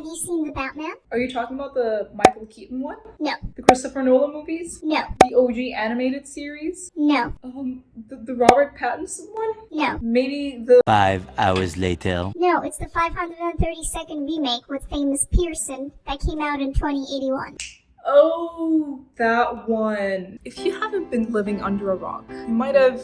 you seen the Batman? Are you talking about the Michael Keaton one? No. The Christopher Nolan movies? No. The OG animated series? No. The Robert Pattinson one? No. Maybe the 5 hours later. No, it's the 532nd remake with famous Pearson that came out in 2081. Oh, that one. If you haven't been living under a rock, you might have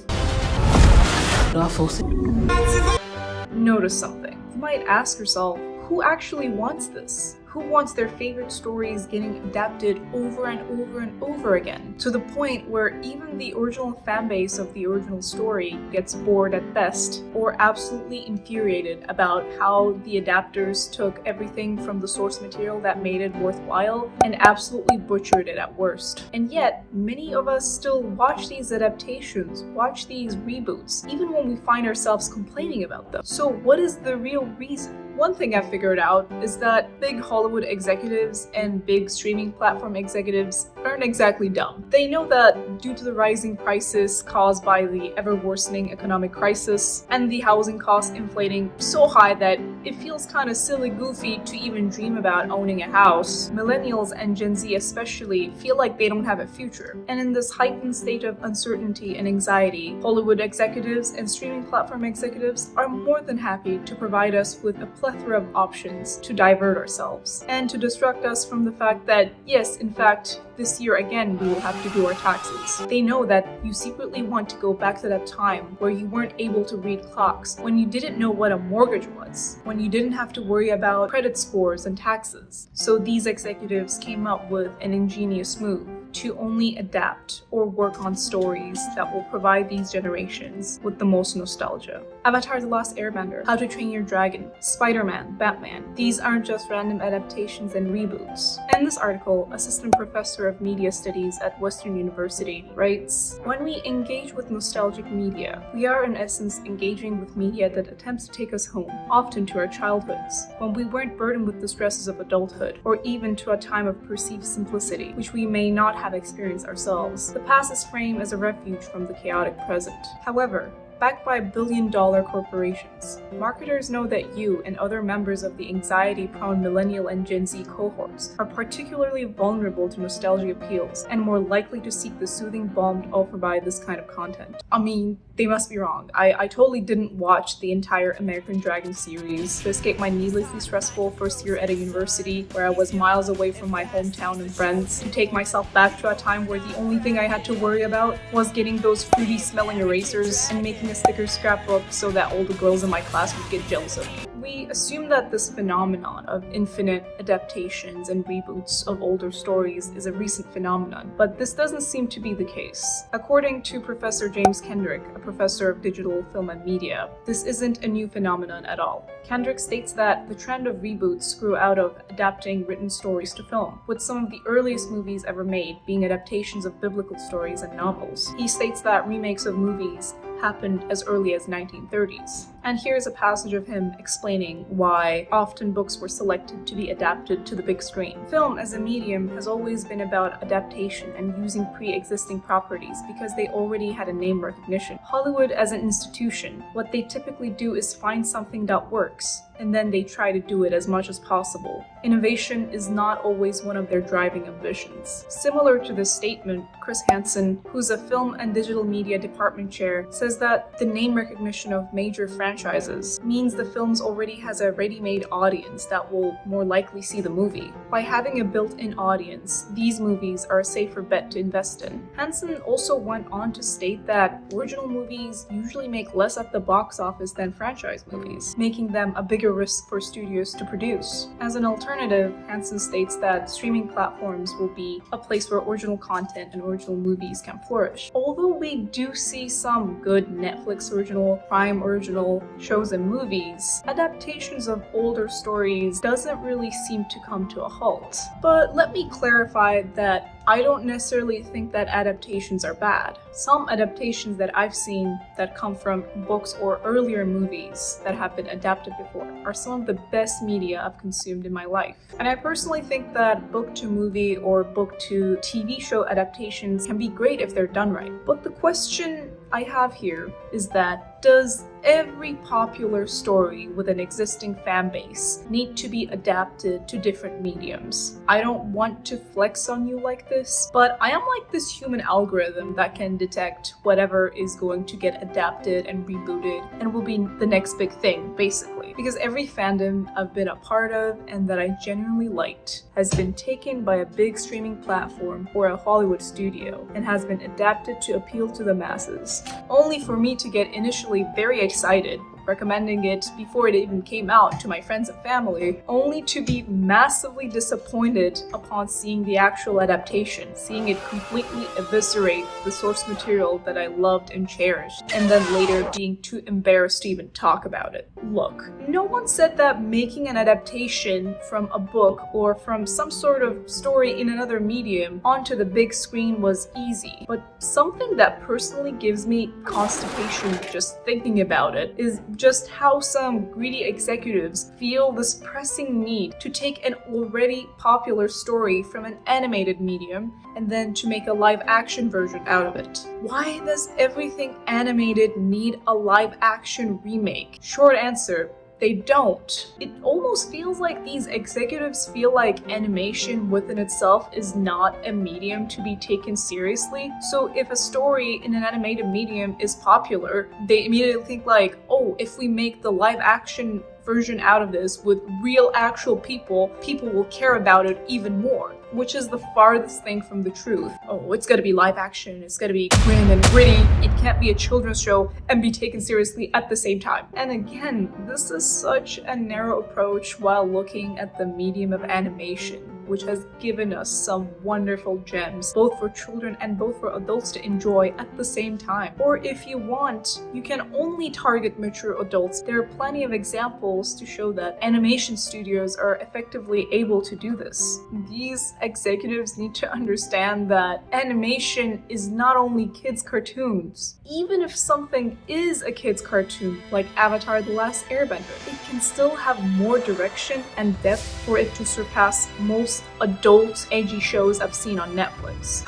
noticed something. You might ask yourself, who actually wants this? Who wants their favorite stories getting adapted over and over and over again? To the point where even the original fanbase of the original story gets bored at best, or absolutely infuriated about how the adapters took everything from the source material that made it worthwhile and absolutely butchered it at worst. And yet, many of us still watch these adaptations, watch these reboots, even when we find ourselves complaining about them. So what is the real reason? One thing I figured out is that big Hollywood executives and big streaming platform executives aren't exactly dumb. They know that due to the rising prices caused by the ever-worsening economic crisis and the housing costs inflating so high that it feels kind of silly goofy to even dream about owning a house, millennials and Gen Z especially feel like they don't have a future. And in this heightened state of uncertainty and anxiety, Hollywood executives and streaming platform executives are more than happy to provide us with a plethora of options to divert ourselves and to distract us from the fact that, yes, in fact, this year again we will have to do our taxes. They know that you secretly want to go back to that time where you weren't able to read clocks, when you didn't know what a mortgage was, when you didn't have to worry about credit scores and taxes. So these executives came up with an ingenious move to only adapt or work on stories that will provide these generations with the most nostalgia. Avatar: The Last Airbender, How to Train Your Dragon, Spider-Man, Batman. These aren't just random adaptations and reboots. In this article, Assistant Professor of Media Studies at Western University writes, "When we engage with nostalgic media, we are in essence engaging with media that attempts to take us home, often to our childhoods, when we weren't burdened with the stresses of adulthood, or even to a time of perceived simplicity, which we may not have experienced ourselves. The past is framed as a refuge from the chaotic present. However, backed by billion-dollar corporations, marketers know that you and other members of the anxiety-prone millennial and Gen Z cohorts are particularly vulnerable to nostalgia appeals and more likely to seek the soothing balm offered by this kind of content." I mean, they must be wrong. I totally didn't watch the entire American Dragon series to escape my needlessly stressful first year at a university where I was miles away from my hometown and friends, to take myself back to a time where the only thing I had to worry about was getting those fruity smelling erasers and making a sticker scrapbook so that all the girls in my class would get jealous of me. We assume that this phenomenon of infinite adaptations and reboots of older stories is a recent phenomenon, but this doesn't seem to be the case. According to Professor James Kendrick, a professor of digital film and media, this isn't a new phenomenon at all. Kendrick states that the trend of reboots grew out of adapting written stories to film, with some of the earliest movies ever made being adaptations of biblical stories and novels. He states that remakes of movies happened as early as 1930s. And here's a passage of him explaining why often books were selected to be adapted to the big screen. Film as a medium has always been about adaptation and using pre-existing properties because they already had a name recognition. Hollywood as an institution, what they typically do is find something that works, and then they try to do it as much as possible. Innovation is not always one of their driving ambitions. Similar to this statement, Chris Hansen, who's a film and digital media department chair, says that the name recognition of major franchises means the films already has a ready-made audience that will more likely see the movie. By having a built-in audience, these movies are a safer bet to invest in. Hansen also went on to state that original movies usually make less at the box office than franchise movies, making them a bigger risk for studios to produce. As an alternative, Hansen states that streaming platforms will be a place where original content and original movies can flourish. Although we do see some good Netflix original, Prime original shows and movies, adaptations of older stories doesn't really seem to come to a halt. But let me clarify that I don't necessarily think that adaptations are bad. Some adaptations that I've seen that come from books or earlier movies that have been adapted before are some of the best media I've consumed in my life. And I personally think that book to movie or book to TV show adaptations can be great if they're done right. But the question I have here is that, does every popular story with an existing fan base need to be adapted to different mediums? I don't want to flex on you like this, but I am like this human algorithm that can detect whatever is going to get adapted and rebooted and will be the next big thing, basically. Because every fandom I've been a part of and that I genuinely liked has been taken by a big streaming platform or a Hollywood studio and has been adapted to appeal to the masses, only for me to get initially very excited, recommending it before it even came out to my friends and family, only to be massively disappointed upon seeing the actual adaptation, seeing it completely eviscerate the source material that I loved and cherished, and then later being too embarrassed to even talk about it. Look, no one said that making an adaptation from a book or from some sort of story in another medium onto the big screen was easy, but something that personally gives me constipation just thinking about it is just how some greedy executives feel this pressing need to take an already popular story from an animated medium and then to make a live action version out of it. Why does everything animated need a live action remake? Short answer, they don't. It almost feels like these executives feel like animation within itself is not a medium to be taken seriously. So if a story in an animated medium is popular, they immediately think like, oh, if we make the live action version out of this with real actual people will care about it even more, which is the farthest thing from the truth. Oh, it's gotta be live action, it's gotta be grim and gritty, it can't be a children's show and be taken seriously at the same time. And again, this is such a narrow approach while looking at the medium of animation, which has given us some wonderful gems, both for children and both for adults to enjoy at the same time. Or if you want, you can only target mature adults. There are plenty of examples to show that animation studios are effectively able to do this. These executives need to understand that animation is not only kids' cartoons. Even if something is a kids' cartoon, like Avatar: The Last Airbender, it can still have more direction and depth for it to surpass most adult edgy shows I've seen on Netflix.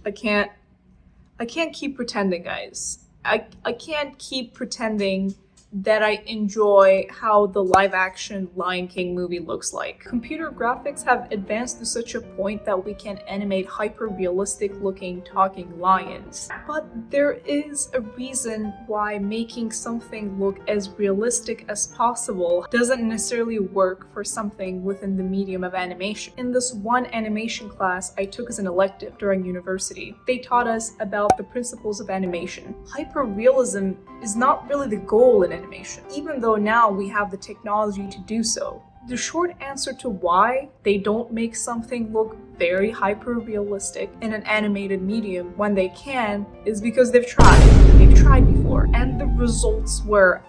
I can't keep pretending, guys. I can't keep pretending that I enjoy how the live-action Lion King movie looks like. Computer graphics have advanced to such a point that we can animate hyper-realistic looking talking lions. But there is a reason why making something look as realistic as possible doesn't necessarily work for something within the medium of animation. In this one animation class I took as an elective during university, they taught us about the principles of animation. Hyper-realism is not really the goal in animation, even though now we have the technology to do so. The short answer to why they don't make something look very hyper-realistic in an animated medium when they can is because they've tried. They've tried before, and the results were,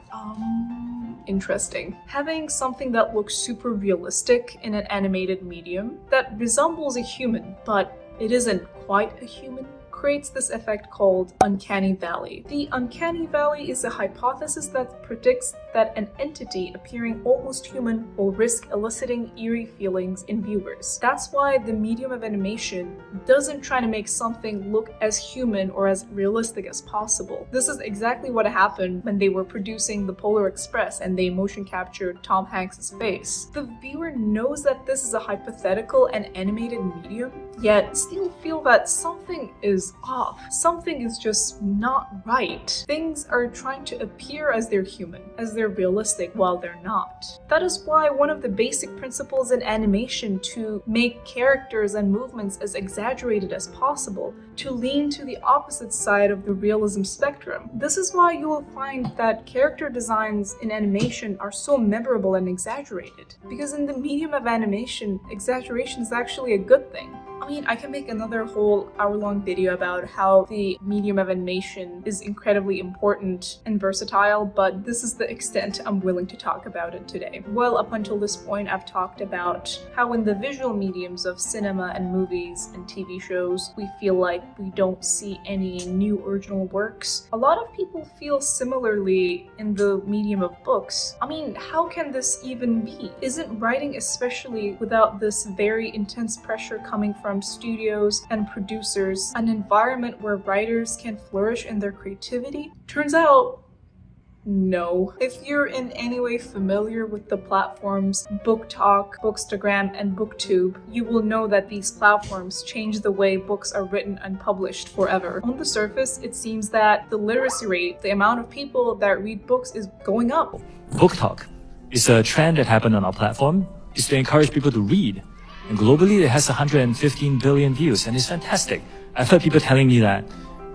interesting. Having something that looks super realistic in an animated medium that resembles a human, but it isn't quite a human, creates this effect called uncanny valley. The uncanny valley is a hypothesis that predicts that an entity appearing almost human will risk eliciting eerie feelings in viewers. That's why the medium of animation doesn't try to make something look as human or as realistic as possible. This is exactly what happened when they were producing The Polar Express and they motion captured Tom Hanks' face. The viewer knows that this is a hypothetical and animated medium, yet still feel that something is off. Something is just not right. Things are trying to appear as they're human, as they're realistic while they're not. That is why one of the basic principles in animation to make characters and movements as exaggerated as possible, to lean to the opposite side of the realism spectrum. This is why you will find that character designs in animation are so memorable and exaggerated. Because in the medium of animation, exaggeration is actually a good thing. I mean, I can make another whole hour-long video about how the medium of animation is incredibly important and versatile, but this is the extent I'm willing to talk about it today. Well, up until this point, I've talked about how in the visual mediums of cinema and movies and TV shows, we feel like we don't see any new original works. A lot of people feel similarly in the medium of books. I mean, how can this even be? Isn't writing, especially without this very intense pressure coming from studios and producers, an environment where writers can flourish in their creativity? Turns out, no. If you're in any way familiar with the platforms BookTok, Bookstagram, and BookTube, you will know that these platforms change the way books are written and published forever. On the surface, it seems that the literacy rate, the amount of people that read books, is going up. BookTok is a trend that happened on our platform. It's to encourage people to read. And globally, it has 115 billion views, and it's fantastic. I've heard people telling me that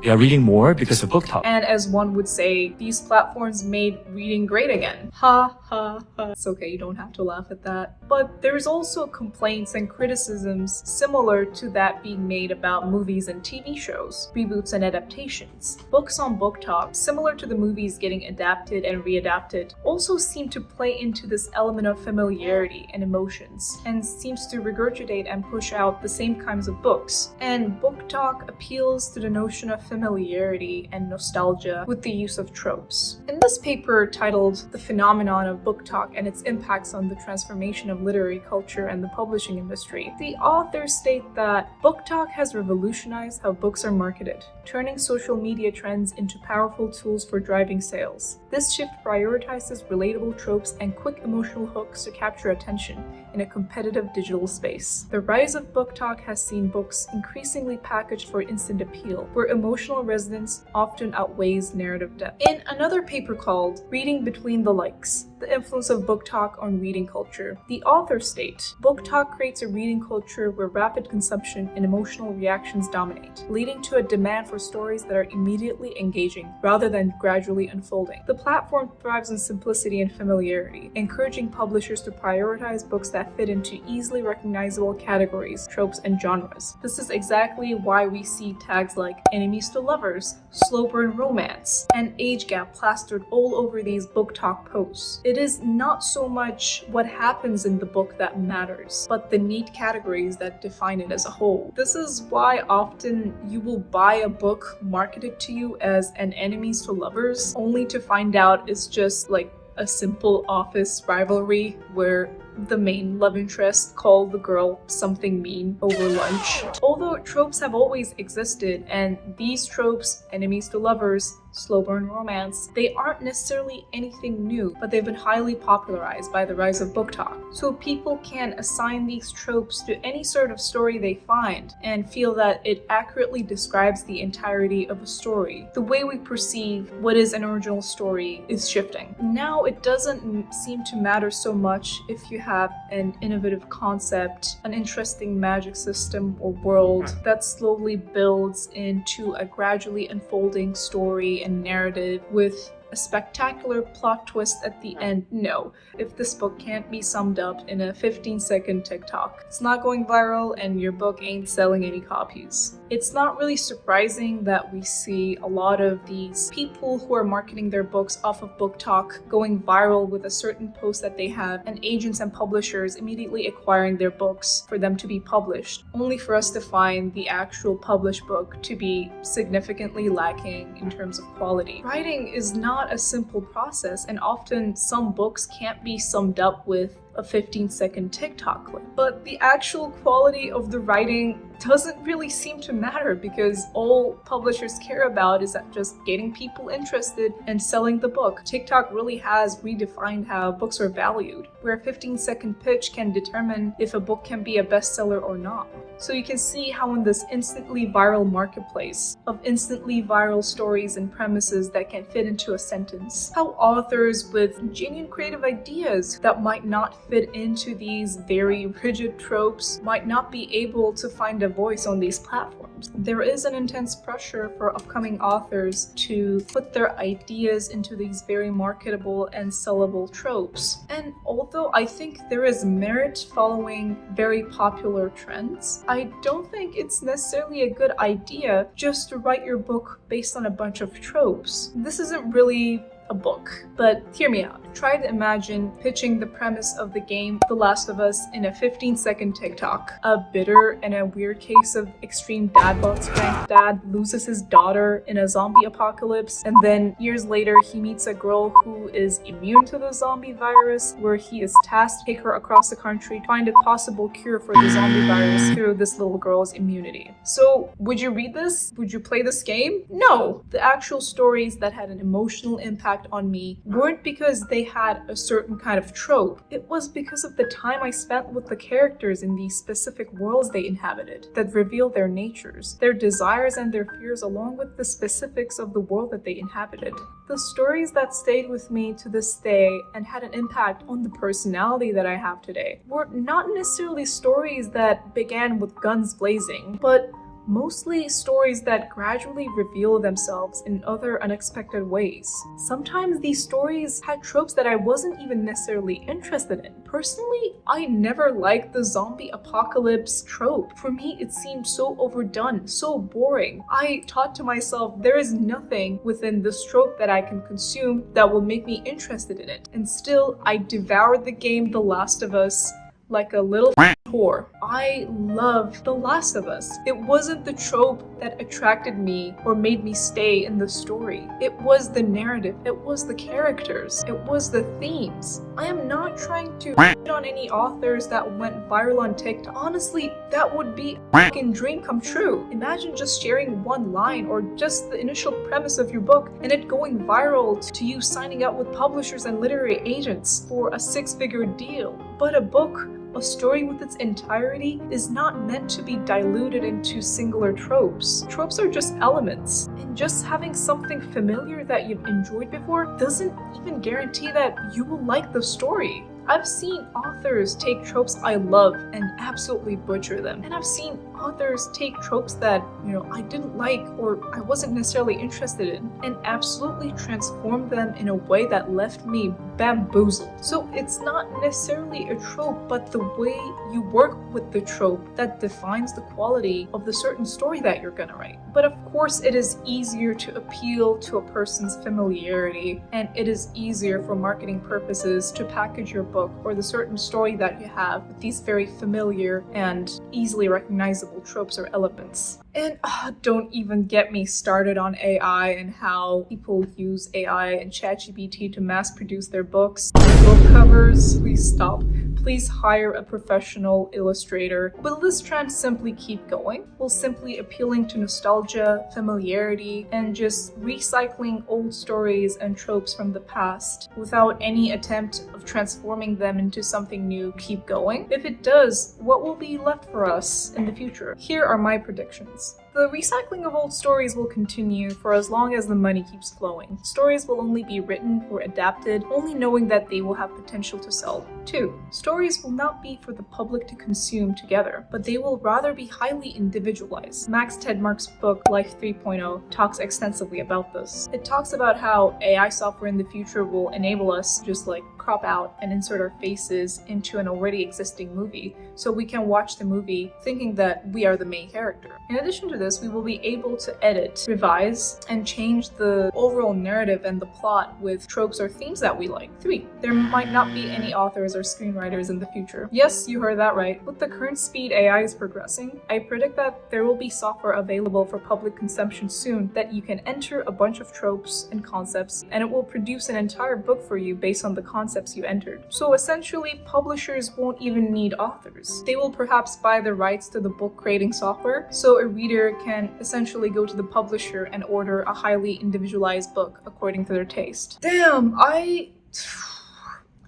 they are reading more because of BookTok. And as one would say, these platforms made reading great again. Ha ha ha. It's okay, you don't have to laugh at that. But there's also complaints and criticisms similar to that being made about movies and TV shows, reboots and adaptations. Books on BookTok, similar to the movies getting adapted and readapted, also seem to play into this element of familiarity and emotions, and seems to regurgitate and push out the same kinds of books. And BookTok appeals to the notion of familiarity and nostalgia with the use of tropes. In this paper titled The Phenomenon of BookTok and Its Impacts on the Transformation of Literary Culture and the Publishing Industry, the authors state that BookTok has revolutionized how books are marketed, turning social media trends into powerful tools for driving sales. This shift prioritizes relatable tropes and quick emotional hooks to capture attention in a competitive digital space. The rise of BookTok has seen books increasingly packaged for instant appeal, where emotional resonance often outweighs narrative depth. In another paper called Reading Between the Likes, the Influence of BookTok on Reading Culture, the authors state, BookTok creates a reading culture where rapid consumption and emotional reactions dominate, leading to a demand for stories that are immediately engaging rather than gradually unfolding. The platform thrives on simplicity and familiarity, encouraging publishers to prioritize books that fit into easily recognizable categories, tropes, and genres. This is exactly why we see tags like enemies to lovers, slow burn romance, and age gap plastered all over these BookTok posts. It is not so much what happens in the book that matters, but the neat categories that define it as a whole. This is why often you will buy a book marketed to you as an enemies to lovers, only to find out it's just like a simple office rivalry where the main love interest call the girl something mean over lunch. Although tropes have always existed, and these tropes, enemies to lovers, slow burn romance, they aren't necessarily anything new, but they've been highly popularized by the rise of BookTok. So people can assign these tropes to any sort of story they find and feel that it accurately describes the entirety of a story. The way we perceive what is an original story is shifting. Now it doesn't seem to matter so much if you have an innovative concept, an interesting magic system or world that slowly builds into a gradually unfolding story and narrative with a spectacular plot twist at the end. No, if this book can't be summed up in a 15-second TikTok, it's not going viral and your book ain't selling any copies. It's not really surprising that we see a lot of these people who are marketing their books off of BookTok going viral with a certain post that they have, and agents and publishers immediately acquiring their books for them to be published, only for us to find the actual published book to be significantly lacking in terms of quality. Writing is not a simple process, and often some books can't be summed up with a 15-second TikTok clip. But the actual quality of the writing doesn't really seem to matter, because all publishers care about is that just getting people interested and selling the book. TikTok really has redefined how books are valued, where a 15-second pitch can determine if a book can be a bestseller or not. So you can see how in this instantly viral marketplace of instantly viral stories and premises that can fit into a sentence, how authors with genuine creative ideas that might not fit into these very rigid tropes might not be able to find a voice on these platforms. There is an intense pressure for upcoming authors to put their ideas into these very marketable and sellable tropes. And although I think there is merit following very popular trends, I don't think it's necessarily a good idea just to write your book based on a bunch of tropes. This isn't really a book, but hear me out. Try to imagine pitching the premise of the game The Last of Us in a 15-second TikTok. A bitter and a weird case of extreme dad bod strength. Dad loses his daughter in a zombie apocalypse, and then years later he meets a girl who is immune to the zombie virus, where he is tasked to take her across the country to find a possible cure for the zombie virus through this little girl's immunity. So, would you read this? Would you play this game? No! The actual stories that had an emotional impact on me weren't because they had a certain kind of trope. It was because of the time I spent with the characters in these specific worlds they inhabited that revealed their natures, their desires and their fears, along with the specifics of the world that they inhabited. The stories that stayed with me to this day and had an impact on the personality that I have today were not necessarily stories that began with guns blazing, but mostly stories that gradually reveal themselves in other unexpected ways. Sometimes these stories had tropes that I wasn't even necessarily interested in. Personally, I never liked the zombie apocalypse trope. For me, it seemed so overdone, so boring. I thought to myself, there is nothing within this trope that I can consume that will make me interested in it. And still, I devoured the game The Last of Us like a little whore. I loved The Last of Us. It wasn't the trope that attracted me or made me stay in the story. It was the narrative. It was the characters. It was the themes. I am not trying to shit on any authors that went viral on TikTok. Honestly, that would be a fucking dream come true. Imagine just sharing one line or just the initial premise of your book and it going viral to you signing up with publishers and literary agents for a 6-figure deal. But a book, a story with its entirety, is not meant to be diluted into singular tropes. Tropes are just elements, and just having something familiar that you've enjoyed before doesn't even guarantee that you will like the story. I've seen authors take tropes I love and absolutely butcher them. And I've seen authors take tropes that, I didn't like or I wasn't necessarily interested in and absolutely transform them in a way that left me bamboozled. So it's not necessarily a trope, but the way you work with the trope that defines the quality of the certain story that you're gonna write. But of course, it is easier to appeal to a person's familiarity, and it is easier for marketing purposes to package your book or the certain story that you have with these very familiar and easily recognizable tropes or elements. And don't even get me started on AI and how people use AI and ChatGPT to mass produce their books. Book covers, please stop. Please hire a professional illustrator. Will this trend simply keep going? Will simply appealing to nostalgia, familiarity, and just recycling old stories and tropes from the past without any attempt of transforming them into something new keep going? If it does, what will be left for us in the future? Here are my predictions. The recycling of old stories will continue for as long as the money keeps flowing. Stories will only be written or adapted, only knowing that they will have potential to sell. 2. Stories will not be for the public to consume together, but they will rather be highly individualized. Max Tegmark's book, Life 3.0, talks extensively about this. It talks about how AI software in the future will enable us to just crop out and insert our faces into an already existing movie, so we can watch the movie thinking that we are the main character. In addition to this, we will be able to edit, revise, and change the overall narrative and the plot with tropes or themes that we like. 3. There might not be any authors or screenwriters in the future. Yes, you heard that right. With the current speed AI is progressing, I predict that there will be software available for public consumption soon that you can enter a bunch of tropes and concepts, and it will produce an entire book for you based on the concepts you entered. So essentially, publishers won't even need authors. They will perhaps buy the rights to the book creating software, so a reader can essentially go to the publisher and order a highly individualized book according to their taste. Damn,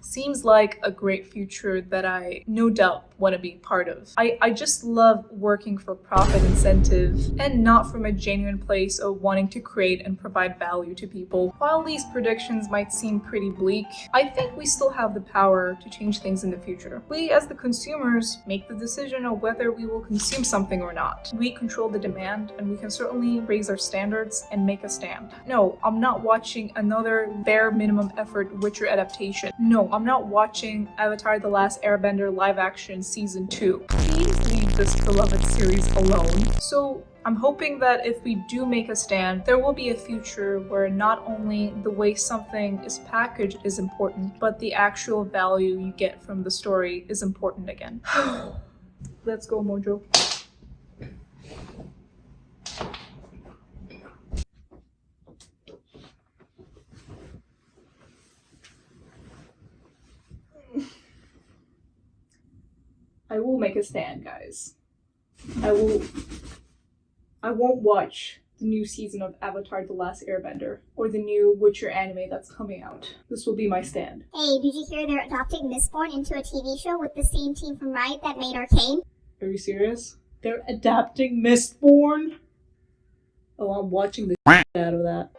seems like a great future that I no doubt want to be part of. I just love working for profit incentive and not from a genuine place of wanting to create and provide value to people. While these predictions might seem pretty bleak, I think we still have the power to change things in the future. We, as the consumers, make the decision of whether we will consume something or not. We control the demand, and we can certainly raise our standards and make a stand. No, I'm not watching another bare minimum effort Witcher adaptation. No, I'm not watching Avatar: The Last Airbender live action season 2. Please leave this beloved series alone. So I'm hoping that if we do make a stand, there will be a future where not only the way something is packaged is important, but the actual value you get from the story is important again. Let's go, Mojo. I will make a stand, guys. I won't watch the new season of Avatar: The Last Airbender or the new Witcher anime that's coming out. This will be my stand. Hey, did you hear they're adopting Mistborn into a TV show with the same team from Riot that made Arcane? Are you serious? They're adapting Mistborn? Oh, I'm watching the out of that.